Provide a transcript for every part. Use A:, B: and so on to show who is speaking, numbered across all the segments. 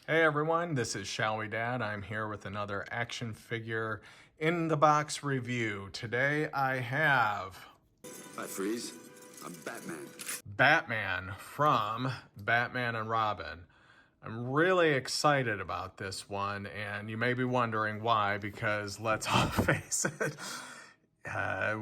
A: Hey everyone, this is Shall We Dad. I'm here with another action figure in the box review. Today I have
B: Hi, Freeze. I'm Batman.
A: Batman from Batman and Robin. I'm really excited about this one, and you may be wondering why, because let's all face it.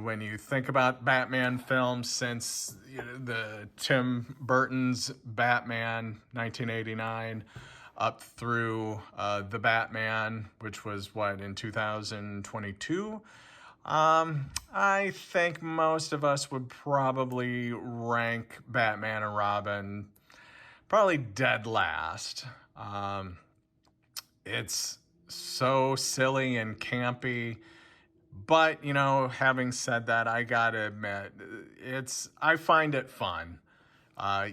A: When you think about Batman films since the Tim Burton's Batman 1989 up through the Batman, which was what, in 2022, I think most of us would probably rank Batman and Robin probably dead last. It's so silly and campy. But, having said that, I gotta admit, I find it fun.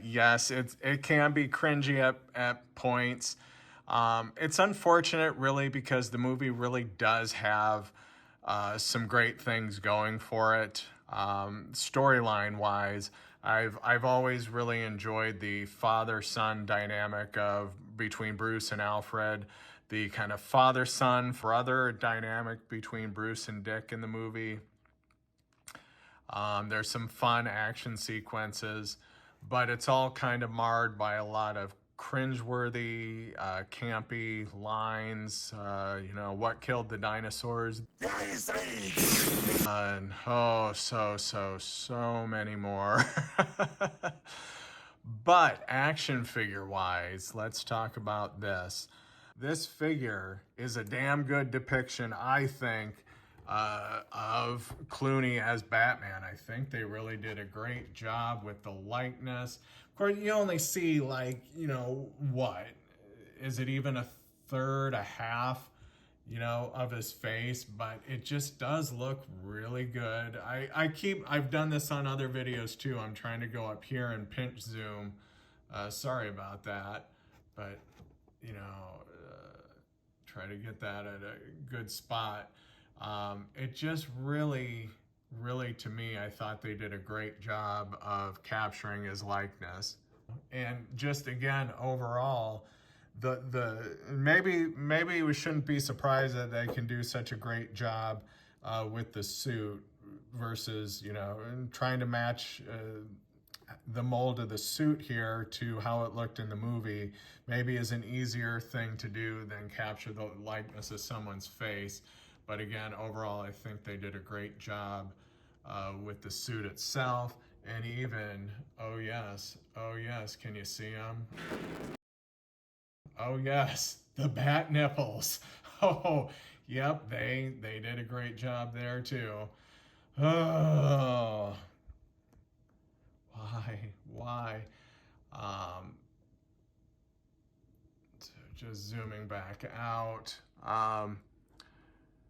A: Yes, it can be cringy at points. It's unfortunate, really, because the movie really does have some great things going for it. Storyline wise, I've always really enjoyed the father-son dynamic of between Bruce and Alfred, the kind of father-son brother dynamic between Bruce and Dick in the movie. There's some fun action sequences, but it's all kind of marred by a lot of cringeworthy, campy lines. What killed the dinosaurs? And oh, so many more. But action figure wise, let's talk about this. This figure is a damn good depiction, I think, of Clooney as Batman. I think they really did a great job with the likeness. Of course, you only see what? Is it even a third, a half, of his face? But it just does look really good. I've done this on other videos too. I'm trying to go up here and pinch zoom. Sorry about that, but you know, try to get that at a good spot. It just really, to me, I thought they did a great job of capturing his likeness. And just again, overall, the maybe we shouldn't be surprised that they can do such a great job with the suit versus trying to match the mold of the suit here to how it looked in the movie maybe is an easier thing to do than capture the likeness of someone's face. But again, overall, I think they did a great job with the suit itself. And even, oh yes, can you see them? Oh yes, the bat nipples. Oh, yep, they did a great job there too. Oh, why? Um, just zooming back out.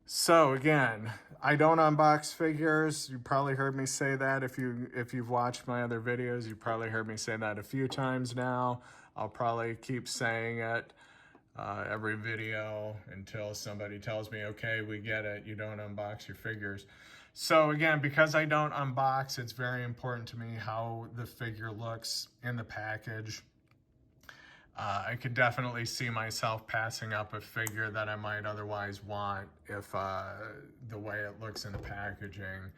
A: So again, I don't unbox figures. You probably heard me say that. If you've watched my other videos, you probably heard me say that a few times now. I'll probably keep saying it every video until somebody tells me, okay, we get it, you don't unbox your figures. So again, because I don't unbox, it's very important to me how the figure looks in the package. I could definitely see myself passing up a figure that I might otherwise want if the way it looks in the packaging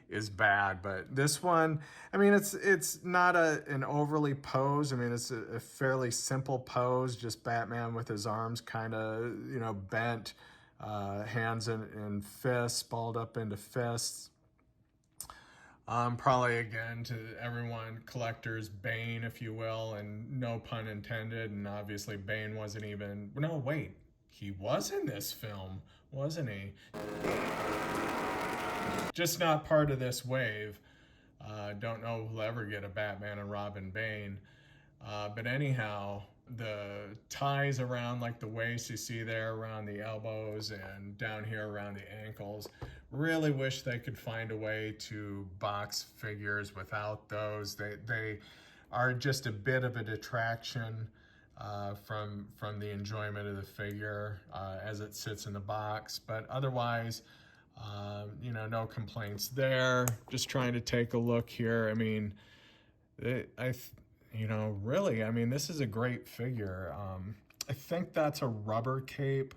A: is bad. But this one, I mean, it's not an overly pose. I mean, it's a fairly simple pose, just Batman with his arms kind of, bent, hands in fists, balled up into fists. Probably again to everyone, collector's Bane, if you will, and no pun intended. And obviously, Bane wasn't even. No, wait, he was in this film, wasn't he? Just not part of this wave. Don't know if we'll ever get a Batman and Robin Bane. But anyhow, the ties around like the waist you see there around the elbows and down here around the ankles. Really wish they could find a way to box figures without those. They are just a bit of a detraction from the enjoyment of the figure as it sits in the box. But otherwise, no complaints there. Just trying to take a look here. I mean, really, I mean, this is a great figure. I think that's a rubber cape.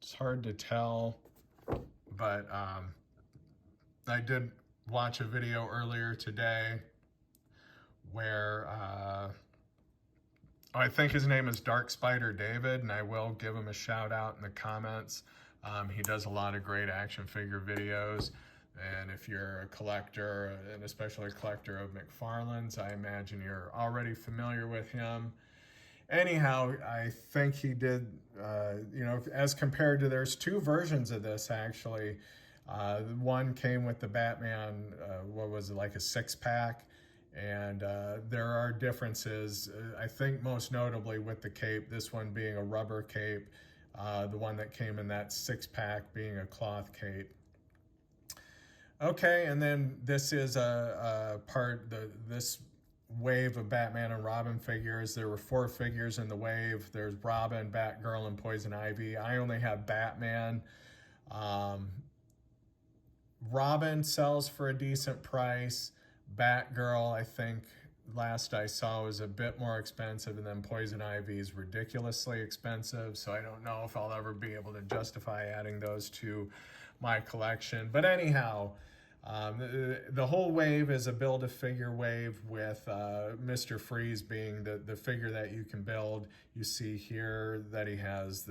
A: It's hard to tell, but I did watch a video earlier today where I think his name is Dark Spider David, and I will give him a shout out in the comments. He does a lot of great action figure videos, and if you're a collector, and especially a collector of McFarlane's, I imagine you're already familiar with him. Anyhow, I think he did, you know, as compared to, there's two versions of this actually. One came with the Batman, what was it, like a 6-pack? And there are differences, I think most notably with the cape, this one being a rubber cape, the one that came in that 6-pack being a cloth cape. Okay, and then this is this wave of Batman and Robin figures. There were 4 figures in the wave. There's Robin, Batgirl, and Poison Ivy. I only have Batman. Robin sells for a decent price. Batgirl, I think last I saw, was a bit more expensive, and then Poison Ivy is ridiculously expensive, so I don't know if I'll ever be able to justify adding those to my collection. But anyhow, the whole wave is a build-a-figure wave with Mr. Freeze being the figure that you can build. You see here that he has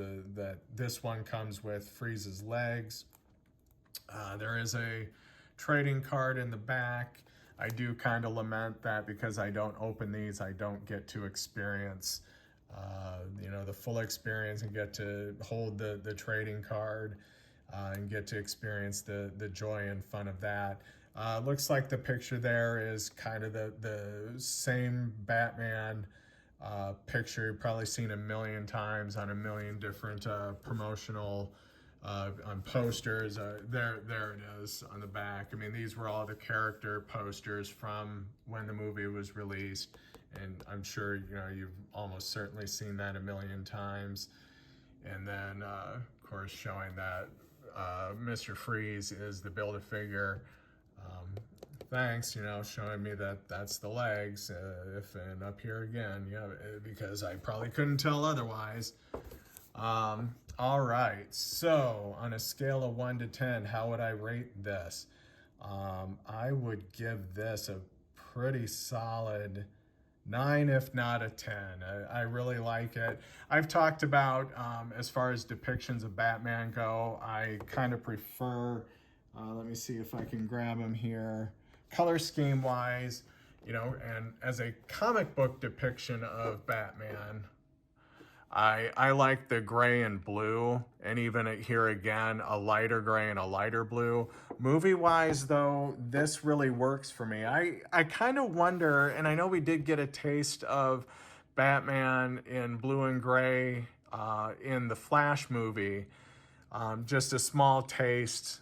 A: this one comes with Freeze's legs. There is a trading card in the back. I do kind of lament that because I don't open these, I don't get to experience, you know, the full experience and get to hold the trading card and get to experience the joy and fun of that. Looks like the picture there is kind of the same Batman picture you've probably seen a million times on a million different promotional on posters. There it is on the back. I mean, these were all the character posters from when the movie was released, and I'm sure, you know, you've almost certainly seen that a million times. And then of course showing that Mr. Freeze is the Build-A-Figure. Thanks, you know, showing me that that's the legs. And up here again, yeah, because I probably couldn't tell otherwise. All right, so on a scale of 1 to 10, how would I rate this? I would give this a pretty solid 9, if not a 10. I really like it. I've talked about, as far as depictions of Batman go, I kind of prefer, let me see if I can grab him here, color scheme wise, you know, and as a comic book depiction of Batman, I like the gray and blue, and even here again, a lighter gray and a lighter blue. Movie-wise, though, this really works for me. I kind of wonder, and I know we did get a taste of Batman in blue and gray in the Flash movie, just a small taste.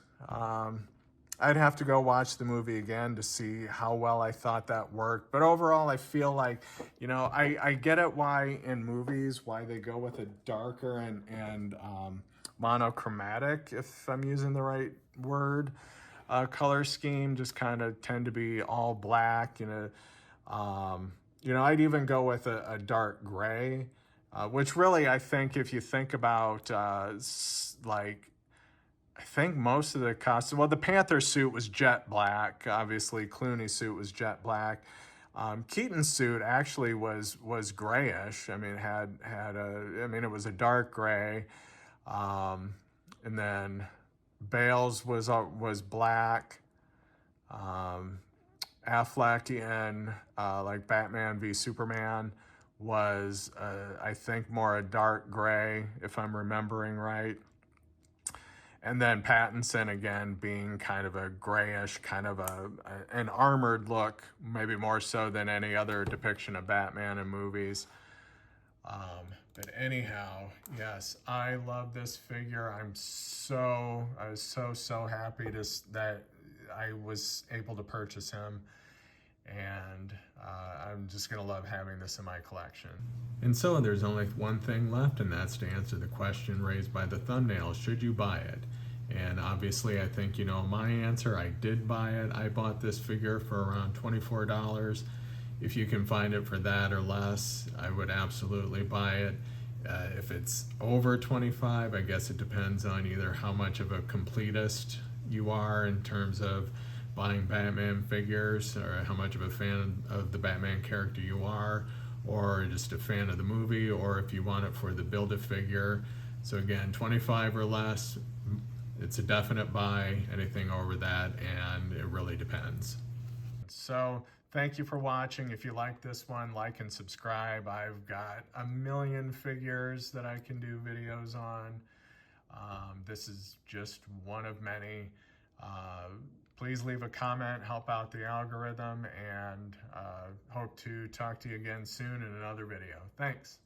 A: I'd have to go watch the movie again to see how well I thought that worked. But overall, I feel like, you know, I get it why in movies, why they go with a darker and monochromatic, if I'm using the right word, color scheme, just kind of tend to be all black, you know. I'd even go with a dark gray, which really, I think if you think about I think most of the costume, well, the Panther suit was jet black. Obviously, Clooney's suit was jet black. Keaton's suit actually was grayish. I mean, it was a dark gray. And then Bale's was black. Affleck in like Batman v Superman was, I think, more a dark gray, if I'm remembering right. And then Pattinson, again, being kind of a grayish, kind of an armored look, maybe more so than any other depiction of Batman in movies. But anyhow, yes, I love this figure. I was so happy that I was able to purchase him. And I'm just going to love having this in my collection. And so there's only one thing left, and that's to answer the question raised by the thumbnail: should you buy it? And obviously, I think you know my answer. I did buy it. I bought this figure for around $24. If you can find it for that or less, I would absolutely buy it. If it's over 25, I guess it depends on either how much of a completist you are in terms of buying Batman figures, or how much of a fan of the Batman character you are, or just a fan of the movie, or if you want it for the Build-A-Figure. So again, 25 or less, it's a definite buy. Anything over that, and it really depends. So thank you for watching. If you like this one, like and subscribe. I've got a million figures that I can do videos on. This is just one of many. Please leave a comment, help out the algorithm, and hope to talk to you again soon in another video. Thanks.